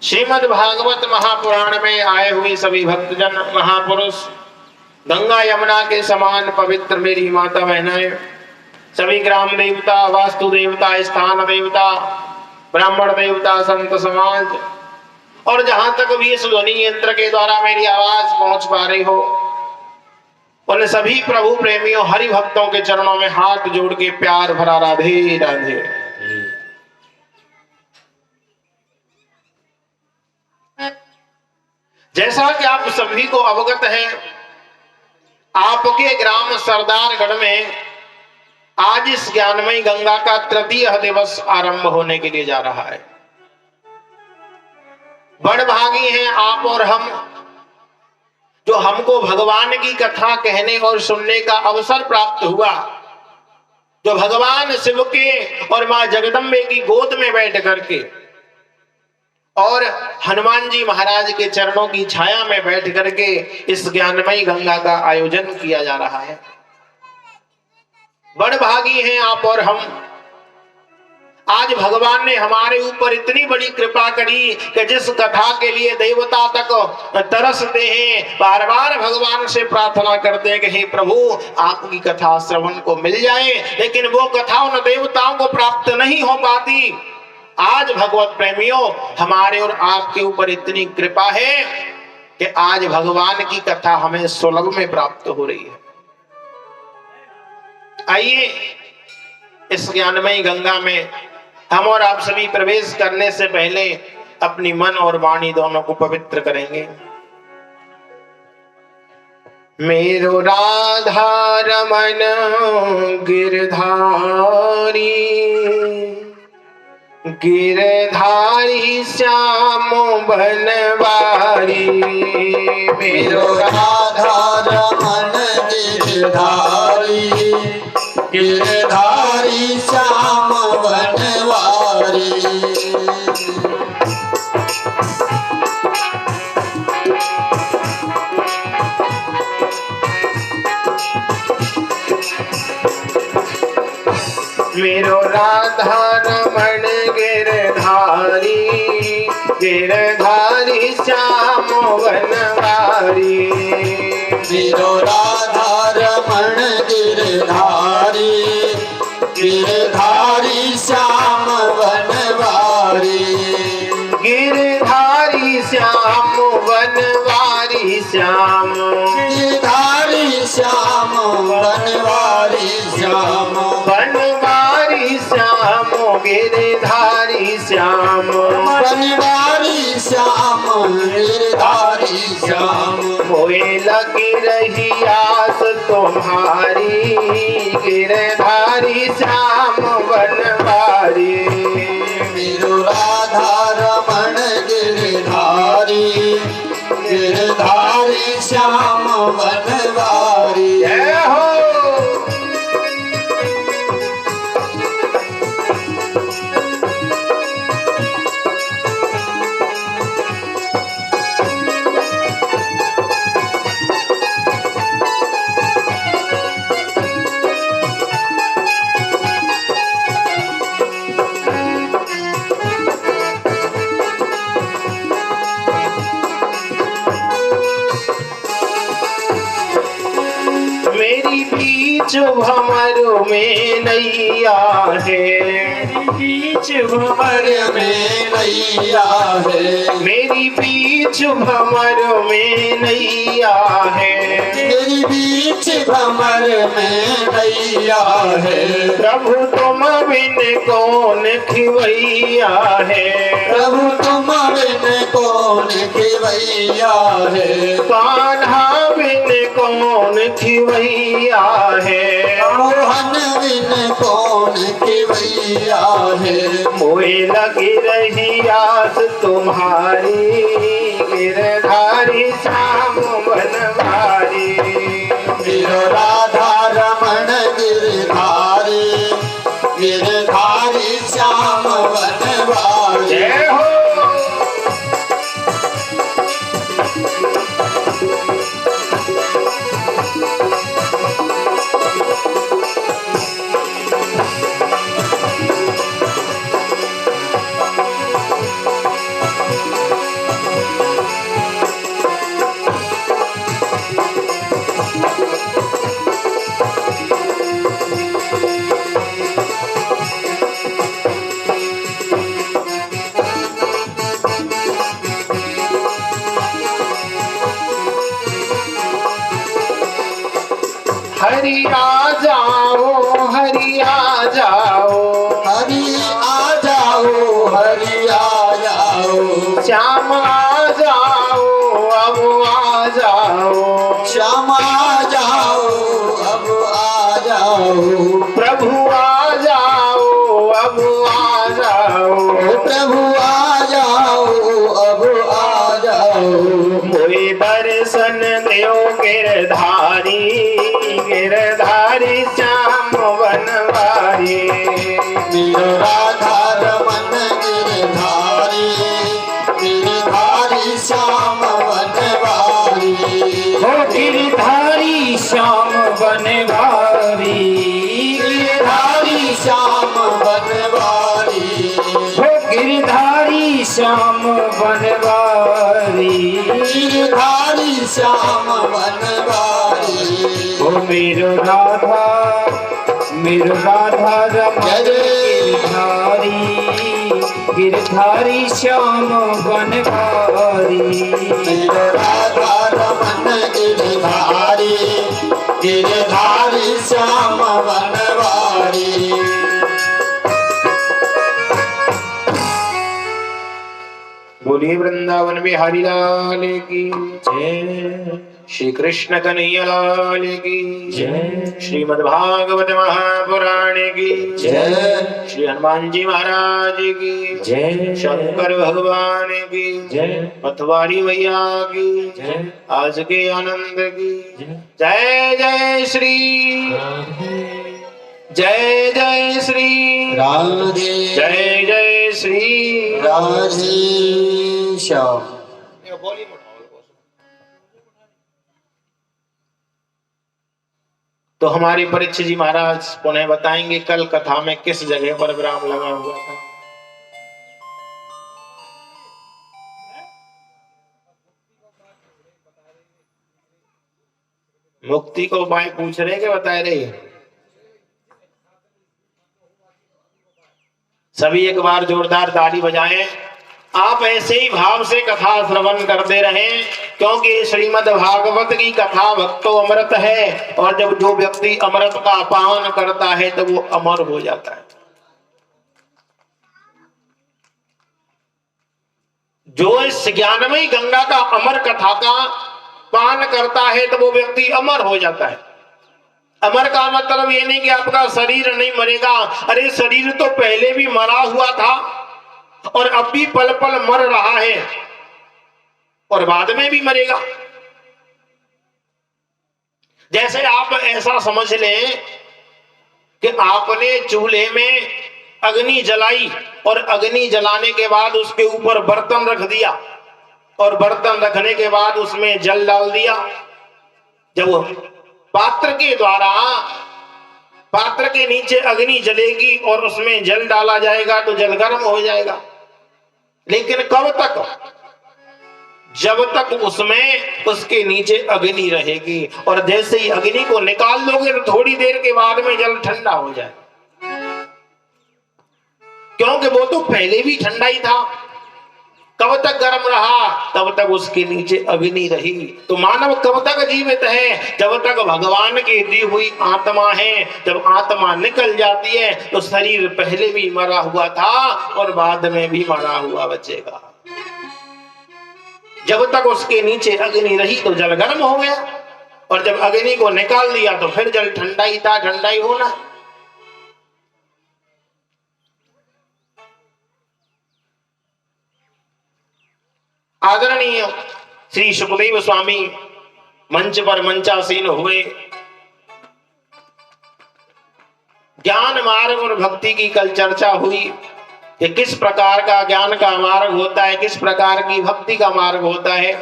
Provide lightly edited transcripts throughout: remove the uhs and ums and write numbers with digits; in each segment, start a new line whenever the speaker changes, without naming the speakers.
श्रीमद् भागवत महापुराण में आए हुए सभी भक्तजन महापुरुष, गंगा यमुना के समान पवित्र मेरी माता बहनें, सभी ग्राम देवता, वास्तु देवता, स्थान देवता, ब्राह्मण देवता, संत समाज और जहां तक भी इस ध्वनि यंत्र के द्वारा मेरी आवाज पहुंच पा रही हो, उन सभी प्रभु प्रेमियों हरि भक्तों के चरणों में हाथ जोड़ के प्यार भरा राधे राधे। जैसा कि आप सभी को अवगत है, आपके ग्राम सरदारगढ़ में आज इस ज्ञानमयी गंगा का तृतीय दिवस आरंभ होने के लिए जा रहा है। बड़भागी हैं आप और हम, जो हमको भगवान की कथा कहने और सुनने का अवसर प्राप्त हुआ, जो भगवान शिव के और मां जगदम्बे की गोद में बैठ करके और हनुमान जी महाराज के चरणों की छाया में बैठ करके इस ज्ञानमयी गंगा का आयोजन किया जा रहा है। बड़भागी हैं आप और हम, आज भगवान ने हमारे ऊपर इतनी बड़ी कृपा करी कि जिस कथा के लिए देवता तक तरसते हैं, बार बार भगवान से प्रार्थना करते हैं कि हे प्रभु आपकी कथा श्रवण को मिल जाए, लेकिन वो कथा उन देवताओं को प्राप्त नहीं हो पाती। आज भगवत प्रेमियों, हमारे और आपके ऊपर इतनी कृपा है कि आज भगवान की कथा हमें सुलभ में प्राप्त हो रही है। आइए इस ज्ञानमयी गंगा में हम और आप सभी प्रवेश करने से पहले अपनी मन और वाणी दोनों को पवित्र करेंगे। मेरो राधा रमन गिरधारी, गिरधारी श्याम बनवारी।
मेरो राधा रमन गिरधारी, गिरधारी श्याम बनवारी।
मेरो राधा रमन गिरधारी, गिरधारी श्याम बनवारी।
मेरो राधा रमन गिरधारी, गिरधारी श्याम बनवारी।
गिरधारी श्याम बनवारी, श्याम
गिरधारी श्याम बनवारी, श्याम
बनवारी श्याम, गिरधारी श्याम
बनवारी, श्याम गिरधारी श्याम।
मोए लगी रही आस तुम्हारी, गिरधारी श्याम बनवारी।
मेरो राधा रमन गिरधारी, गिरधारी श्याम बनवारी।
जय हो। मेरी बीच भंवर में नैया है,
बीच भंवर में नैया है,
मेरी बीच भंवर में नैया है।
मेरी बीच भंवर में नैया है।
प्रभु तुम बिन कौन खिवैया है,
प्रभु तुम बिन कौन खिवैया है।
कान्हा बिन कौन खिवैया है,
मोहन बिन कौन खिवैया है।
मोए लगी रही आस तुम्हारी, गिरधारी श्याम बनवारी।
मेरो राधा रमन गिरधारी, गिरधारी श्याम बनवारी।
जय हो। हरि आ जाओ, हरि आ जाओ,
हरि आ जाओ, हरि आ जाओ,
श्याम आ जाओ, अब आ जाओ,
श्याम आ जाओ, अब आ जाओ,
प्रभु आ जाओ, अब आ जाओ,
प्रभु आ जाओ, अब आ जाओ,
मोहि दर्शन देओ गिरधारी, गिरधारी श्याम बनवारी।
मेरो राधा रमन गिरधारी, गिरधारी श्याम बनवारी,
हो गिरधारी श्याम बनवारी,
गिरधारी श्याम बनवारी,
हो गिरधारी श्याम बनवारी।
गिरधारी श्याम बनवारी,
हो मेरो राधा रमन गिरधारी, गिरधारी श्याम बनवारी।
मेरो राधा रमन गिरधारी, गिरधारी श्याम बनवारी।
बोलिए वृंदावन बिहारी लाल की जय, श्री कृष्ण कन्हैया लाल की जय, श्रीमद् भागवत महापुराण की
जय,
श्री हनुमान जी महाराज की जय, शंकर भगवान की जय, पथवारी भैया की जय, आज के आनंद की जय, जय श्री, जय जय श्री
राधे,
जय जय श्री
राधे श्याम।
तो हमारे परीक्षित जी महाराज पुनः बताएंगे कल कथा में किस जगह पर विराम लगा हुआ था। मुक्ति को उपाय पूछ रहे कि बता रहे? सभी एक बार जोरदार ताली बजाएं। आप ऐसे ही भाव से कथा श्रवण करते रहें, क्योंकि श्रीमद् भागवत की कथा भक्तो अमृत है, और जब जो व्यक्ति अमृत का पान करता है तो वो अमर हो जाता है। जो इस ज्ञानमयी गंगा का अमर कथा का पान करता है तो वो व्यक्ति अमर हो जाता है। अमर का मतलब ये नहीं कि आपका शरीर नहीं मरेगा, अरे शरीर तो पहले भी मरा हुआ था और अब भी पल पल मर रहा है और बाद में भी मरेगा। जैसे आप ऐसा समझ लें कि आपने चूल्हे में अग्नि जलाई और अग्नि जलाने के बाद उसके ऊपर बर्तन रख दिया और बर्तन रखने के बाद उसमें जल डाल दिया। जब पात्र के द्वारा पात्र के नीचे अग्नि जलेगी और उसमें जल डाला जाएगा तो जल गर्म हो जाएगा, लेकिन कब तक? जब तक उसमें उसके नीचे अग्नि रहेगी, और जैसे ही अग्नि को निकाल दोगे तो थोड़ी देर के बाद में जल ठंडा हो जाए, क्योंकि वो तो पहले भी ठंडा ही था। कब तक गर्म रहा? तब तक उसके नीचे अग्नि रही। तो मानव कब तक जीवित है? जब तक भगवान की दी हुई आत्मा है। जब आत्मा निकल जाती है तो शरीर पहले भी मरा हुआ था और बाद में भी मरा हुआ बचेगा। जब तक उसके नीचे अग्नि रही तो जल गर्म हो गया, और जब अग्नि को निकाल दिया तो फिर जल ठंडा ही था, ठंडा ही होना। आदरणीय श्री सुखदेव स्वामी मंच पर मंचासीन हुए। ज्ञान मार्ग और भक्ति की कल चर्चा हुई कि किस प्रकार का ज्ञान का मार्ग होता है, किस प्रकार की भक्ति का मार्ग होता है।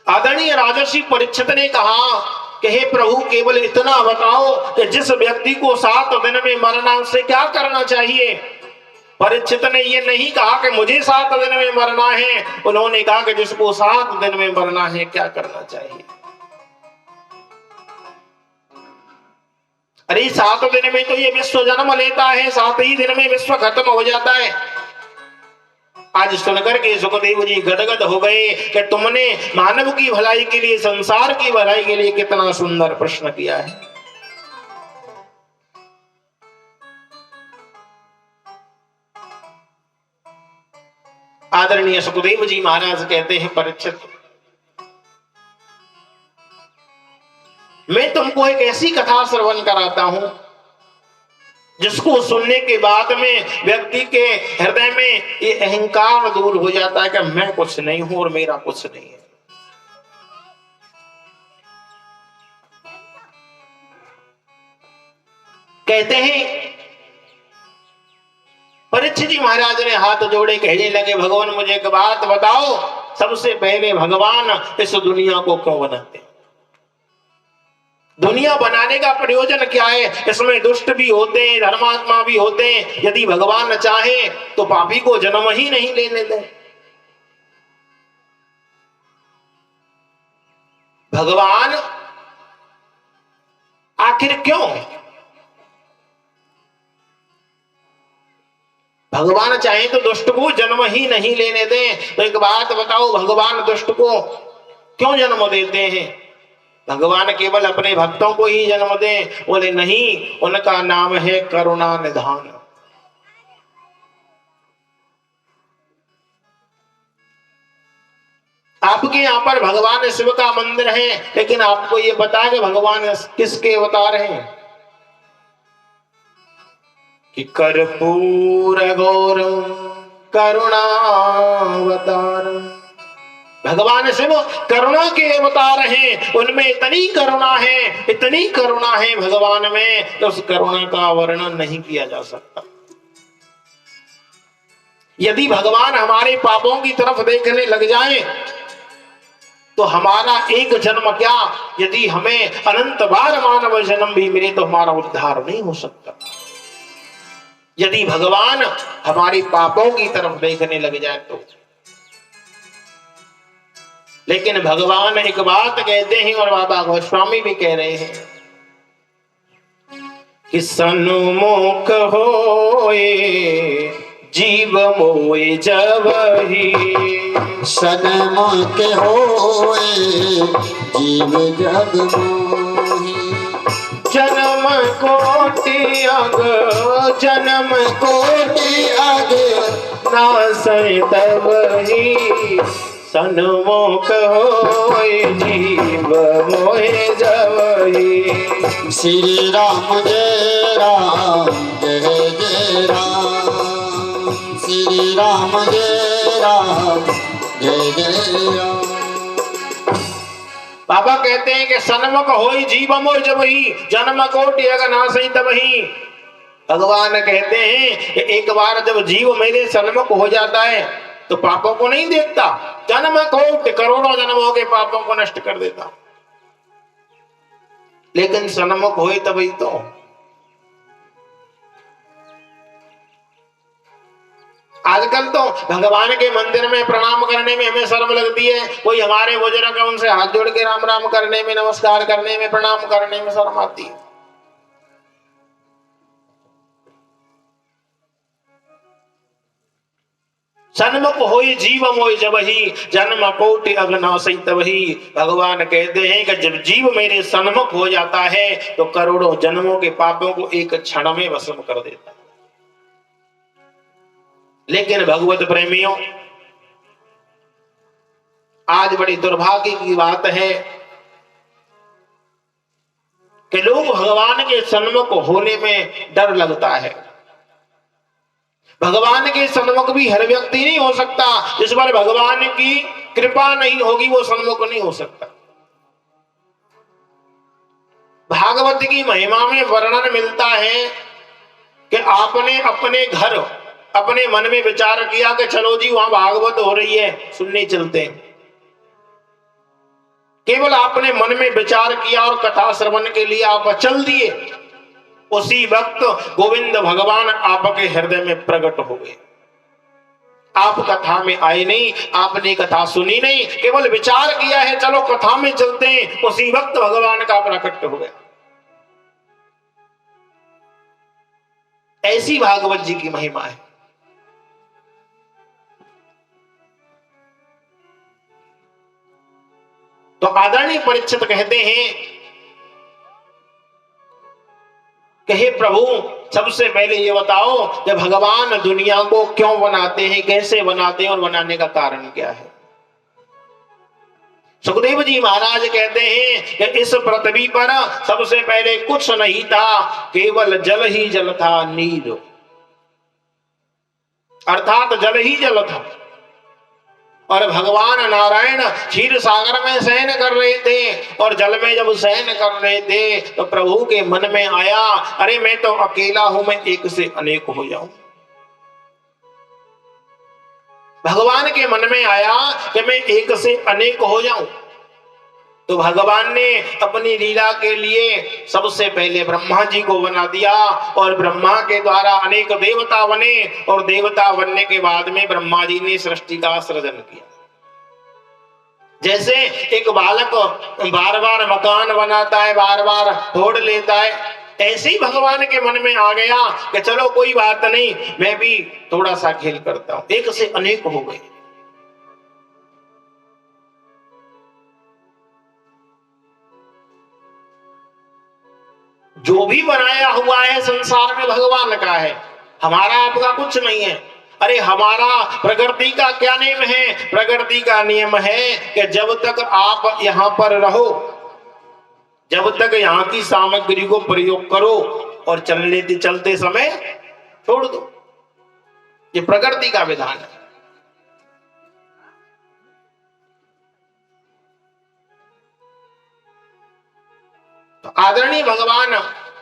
आदरणीय राजर्षि परीक्षित ने कहा कि हे प्रभु, केवल इतना बताओ कि जिस व्यक्ति को 7 दिन में मरना उसे क्या करना चाहिए। परीक्षित ने ये नहीं कहा कि मुझे 7 दिन में मरना है, उन्होंने कहा कि जिसको 7 दिन में मरना है क्या करना चाहिए। अरे 7 दिन में तो ये विश्व जन्म लेता है, 7 ही दिन में विश्व खत्म हो जाता है। आज सुनकर के सुखदेव जी गदगद हो गए कि तुमने मानव की भलाई के लिए, संसार की भलाई के लिए कितना सुंदर प्रश्न किया है। आदरणीय सुखदेव जी महाराज कहते हैं, परीक्षित, मैं तुमको एक ऐसी कथा श्रवण कराता हूं जिसको सुनने के बाद में व्यक्ति के हृदय में ये अहंकार दूर हो जाता है कि मैं कुछ नहीं हूं और मेरा कुछ नहीं है। कहते हैं परीक्षित जी महाराज ने हाथ जोड़े, कहने लगे, भगवान मुझे एक बात बताओ, सबसे पहले भगवान इस दुनिया को क्यों बनाते? दुनिया बनाने का प्रयोजन क्या है? इसमें दुष्ट भी होते हैं, धर्मात्मा भी होते हैं। यदि भगवान चाहे तो पापी को जन्म ही नहीं लेने दें। भगवान आखिर क्यों? भगवान चाहे तो दुष्ट को जन्म ही नहीं लेने दें। तो एक बात बताओ, भगवान दुष्ट को क्यों जन्म देते हैं? भगवान केवल अपने भक्तों को ही जन्म दें? बोले नहीं, उनका नाम है करुणा निधान। आपके यहाँ पर भगवान शिव का मंदिर है, लेकिन आपको ये बता कि भगवान किसके अवतार हैं? कि कर्पूर गौरम करुणावतार। भगवान शिव करुणा के अवतार हैं। उनमें इतनी करुणा है, इतनी करुणा है भगवान में, तो उस करुणा का वर्णन नहीं किया जा सकता। यदि भगवान हमारे पापों की तरफ देखने लग जाएं, तो हमारा एक जन्म क्या, यदि हमें अनंत बार मानव जन्म भी मिले तो हमारा उद्धार नहीं हो सकता। यदि भगवान हमारे पापों की तरफ देखने लग जाए तो। लेकिन भगवान एक बात कहते हैं, और बाबा गोस्वामी भी कह रहे हैं कि सन्मुख होए जीव मोए जबहि।
सन्मुख होए जीव जग मोहि।
जन्म कोटि अग, जन्म
कोटि अग
नासै तबहि। सन्मुख होए जीव मोहे जबहि।
श्री राम जय राम जय जय राम। श्री राम जय राम जय जय राम।
बाबा कहते हैं कि सन्मुख होई जीव मोह जबहि, जन्म कोटि अग नासै तबहि। भगवान कहते हैं कि एक बार जब जीव मेरे सन्मुख हो जाता है तो पापों को नहीं देखता, जन्म कोटि करोड़ों जन्मों के पापों को नष्ट कर देता। लेकिन सन्मुख होई तभी तो। आजकल तो भगवान के मंदिर में प्रणाम करने में हमें शर्म लगती है। कोई हमारे बुजुर्ग है, उनसे हाथ जोड़ के राम राम करने में, नमस्कार करने में, प्रणाम करने में शर्म आती है। सन्मुख होई जीव मोहि जबहि, जन्म कोटि अग नासै तबहि। भगवान कहते हैं कि जब जीव मेरे सन्मुख हो जाता है तो करोड़ों जन्मों के पापों को एक क्षण में भस्म कर देता। लेकिन भगवत प्रेमियों, आज बड़ी दुर्भाग्य की बात है कि लोग भगवान के सन्मुख होने में डर लगता है। भगवान के सन्मुख भी हर व्यक्ति नहीं हो सकता। जिस पर भगवान की कृपा नहीं होगी वो सन्मुख नहीं हो सकता। भागवत की महिमा में वर्णन मिलता है कि आपने अपने घर, अपने मन में विचार किया कि चलो जी वहां भागवत हो रही है, सुनने चलते हैं। केवल आपने मन में विचार किया और कथा श्रवण के लिए आप चल दिए। उसी वक्त गोविंद भगवान आपके हृदय में प्रकट हो गए। आप कथा में आए नहीं, आपने कथा सुनी नहीं, केवल विचार किया है चलो कथा में चलते हैं, उसी वक्त भगवान का प्रकट हो गया। ऐसी भागवत जी की महिमा है। ही परीक्षित कहते हैं कि हे प्रभु, सबसे पहले ये बताओ कि भगवान दुनिया को क्यों बनाते हैं, कैसे बनाते हैं और बनाने का कारण क्या है। सुखदेव जी महाराज कहते हैं कि इस पृथ्वी पर सबसे पहले कुछ नहीं था, केवल जल ही जल था, नीर, अर्थात जल ही जल था। और भगवान नारायण क्षीर सागर में शयन कर रहे थे और जल में जब शयन कर रहे थे तो प्रभु के मन में आया, अरे मैं तो अकेला हूं, मैं एक से अनेक हो जाऊं। भगवान के मन में आया कि मैं एक से अनेक हो जाऊं। तो भगवान ने अपनी लीला के लिए सबसे पहले ब्रह्मा जी को बना दिया और ब्रह्मा के द्वारा अनेक देवता बने और देवता बनने के बाद में ब्रह्मा जी ने सृष्टि का सृजन किया। जैसे एक बालक बार बार मकान बनाता है, बार बार तोड़ लेता है, ऐसे ही भगवान के मन में आ गया कि चलो कोई बात नहीं, मैं भी थोड़ा सा खेल करता हूं। एक से अनेक हो गए। जो भी बनाया हुआ है संसार में भगवान का है, हमारा आपका कुछ नहीं है। अरे हमारा प्रकृति का क्या नियम है? प्रकृति का नियम है कि जब तक आप यहां पर रहो, जब तक यहां की सामग्री को प्रयोग करो और चलते समय छोड़ दो। ये प्रकृति का विधान है। तो आदरणीय भगवान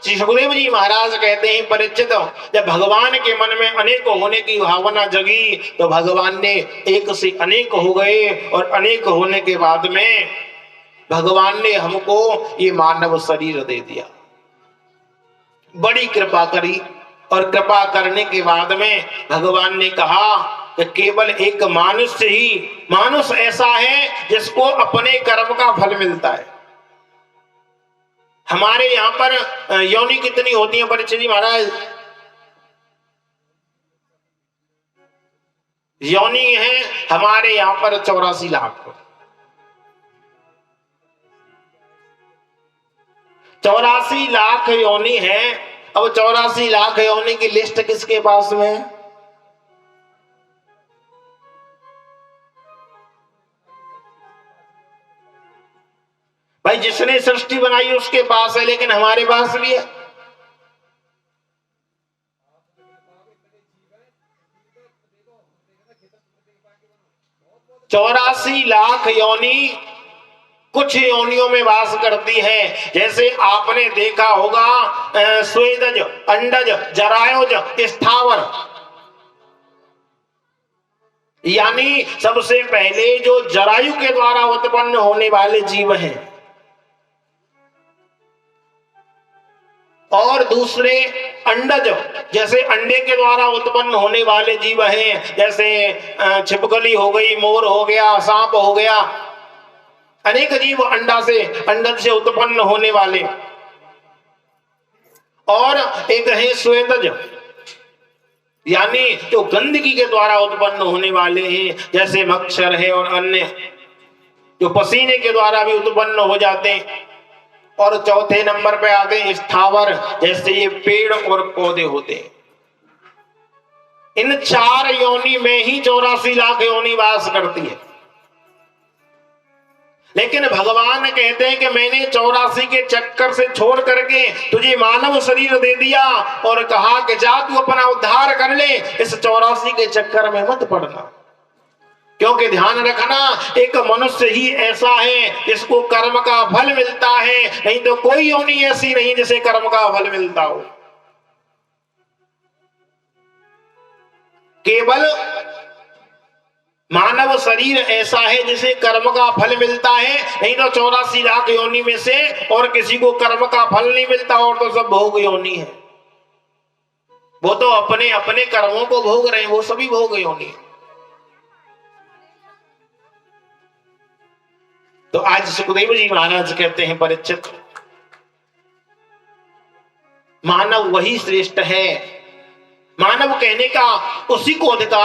श्री सुखदेव जी महाराज कहते हैं, परीक्षित, जब भगवान के मन में अनेक होने की भावना जगी तो भगवान ने एक से अनेक हो गए और अनेक होने के बाद में भगवान ने हमको ये मानव शरीर दे दिया। बड़ी कृपा करी और कृपा करने के बाद में भगवान ने कहा कि केवल एक मनुष्य ही, मनुष्य ऐसा है जिसको अपने कर्म का फल मिलता है। हमारे यहाँ पर योनि कितनी होती है परीक्षित जी महाराज? योनि है हमारे यहाँ पर 84 लाख। 84 लाख योनि है। अब 84 लाख योनि की लिस्ट किसके पास में है? भाई जिसने सृष्टि बनाई उसके पास है, लेकिन हमारे पास भी है। चौरासी लाख योनि कुछ योनियों में वास करती है। जैसे आपने देखा होगा स्वेदज, अंडज, जरायुज, स्थावर, यानी सबसे पहले जो जरायु के द्वारा उत्पन्न होने वाले जीव हैं और दूसरे अंडज, जैसे अंडे के द्वारा उत्पन्न होने वाले जीव हैं, जैसे छिपकली हो गई, मोर हो गया, सांप हो गया, अनेक जीव अंडज से उत्पन्न होने वाले। और एक है स्वेदज, यानी जो गंदगी के द्वारा उत्पन्न होने वाले हैं, जैसे मच्छर है और अन्य जो पसीने के द्वारा भी उत्पन्न हो जाते हैं। और चौथे नंबर पे आते हैं स्थावर, जैसे ये पेड़ और पौधे होते हैं। इन 4 योनि में ही 84 लाख योनि वास करती है। लेकिन भगवान कहते हैं कि मैंने 84 के चक्कर से छोड़ करके तुझे मानव शरीर दे दिया और कहा कि जा तू अपना उद्धार कर ले, इस 84 के चक्कर में मत पड़ना। क्योंकि ध्यान रखना, एक मनुष्य ही ऐसा है जिसको कर्म का फल मिलता है, नहीं तो कोई योनि ऐसी नहीं जिसे कर्म का फल मिलता हो। केवल मानव शरीर ऐसा है जिसे कर्म का फल मिलता है, नहीं तो 84 लाख योनि में से और किसी को कर्म का फल नहीं मिलता, और तो सब भोग योनि है। वो तो अपने अपने कर्मों को भोग रहे हैं, वो सभी भोग योनि है। तो आज सुखदेव जी महाराज कहते हैं, परीक्षित, मानव वही श्रेष्ठ है। मानव कहने का उसी को अधिकार